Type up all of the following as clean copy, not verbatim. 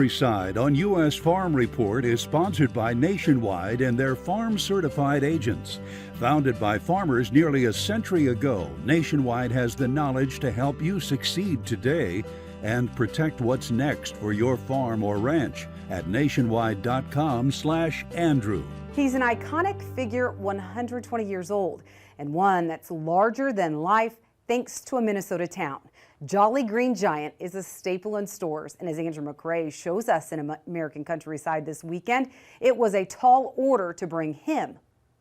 Countryside on U.S. Farm Report is sponsored by Nationwide and their farm certified agents. Founded by farmers nearly a century ago, Nationwide has the knowledge to help you succeed today and protect what's next for your farm or ranch at nationwide.com/Andrew. He's an iconic figure, 120 years old, and one that's larger than life thanks to a Minnesota town. Jolly Green Giant is a staple in stores, and as Andrew McCray shows us in American Countryside this weekend, it was a tall order to bring him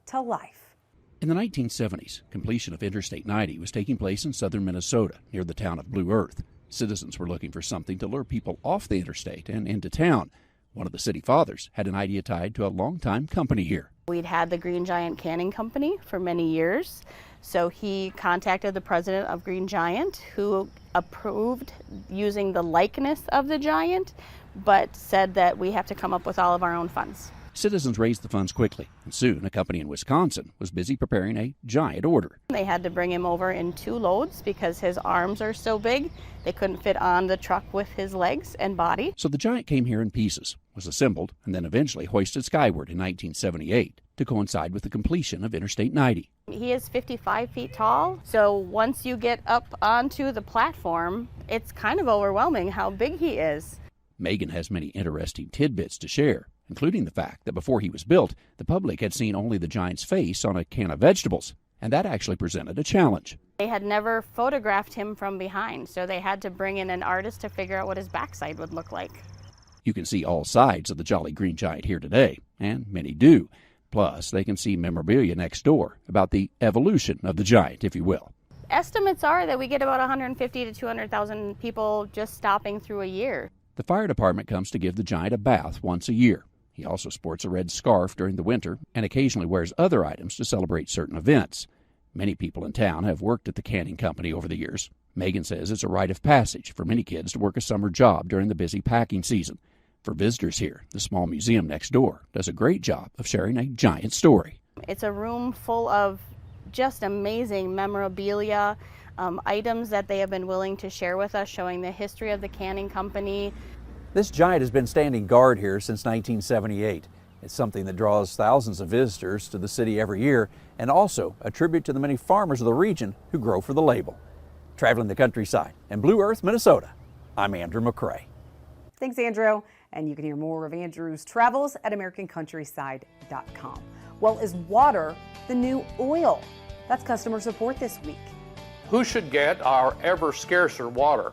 to life. In the 1970s, completion of Interstate 90 was taking place in southern Minnesota near the town of Blue Earth. Citizens were looking for something to lure people off the interstate and into town. One of the city fathers had an idea tied to a longtime company here. We'd had the Green Giant Canning Company for many years, so he contacted the president of Green Giant, who approved using the likeness of the giant, but said that we have to come up with all of our own funds. Citizens raised the funds quickly, and soon a company in Wisconsin was busy preparing a giant order. They had to bring him over in 2 loads because his arms are so big, they couldn't fit on the truck with his legs and body. So the giant came here in pieces, was assembled, and then eventually hoisted skyward in 1978 to coincide with the completion of Interstate 90. He is 55 feet tall, so once you get up onto the platform, it's kind of overwhelming how big he is. Megan has many interesting tidbits to share, including the fact that before he was built, the public had seen only the giant's face on a can of vegetables, and that actually presented a challenge. They had never photographed him from behind, so they had to bring in an artist to figure out what his backside would look like. You can see all sides of the Jolly Green Giant here today, and many do. Plus, they can see memorabilia next door about the evolution of the giant, if you will. Estimates are that we get about 150 to 200,000 people just stopping through a year. The fire department comes to give the giant a bath once a year. He also sports a red scarf during the winter and occasionally wears other items to celebrate certain events. Many people in town have worked at the canning company over the years. Megan says it's a rite of passage for many kids to work a summer job during the busy packing season. For visitors here, the small museum next door does a great job of sharing a giant story. It's a room full of just amazing memorabilia, items that they have been willing to share with us, showing the history of the canning company. This giant has been standing guard here since 1978. It's something that draws thousands of visitors to the city every year, and also a tribute to the many farmers of the region who grow for the label. Traveling the countryside in Blue Earth, Minnesota, I'm Andrew McCray. Thanks, Andrew. And you can hear more of Andrew's travels at AmericanCountryside.com. Well, is water the new oil? That's customer support this week. Who should get our ever scarcer water?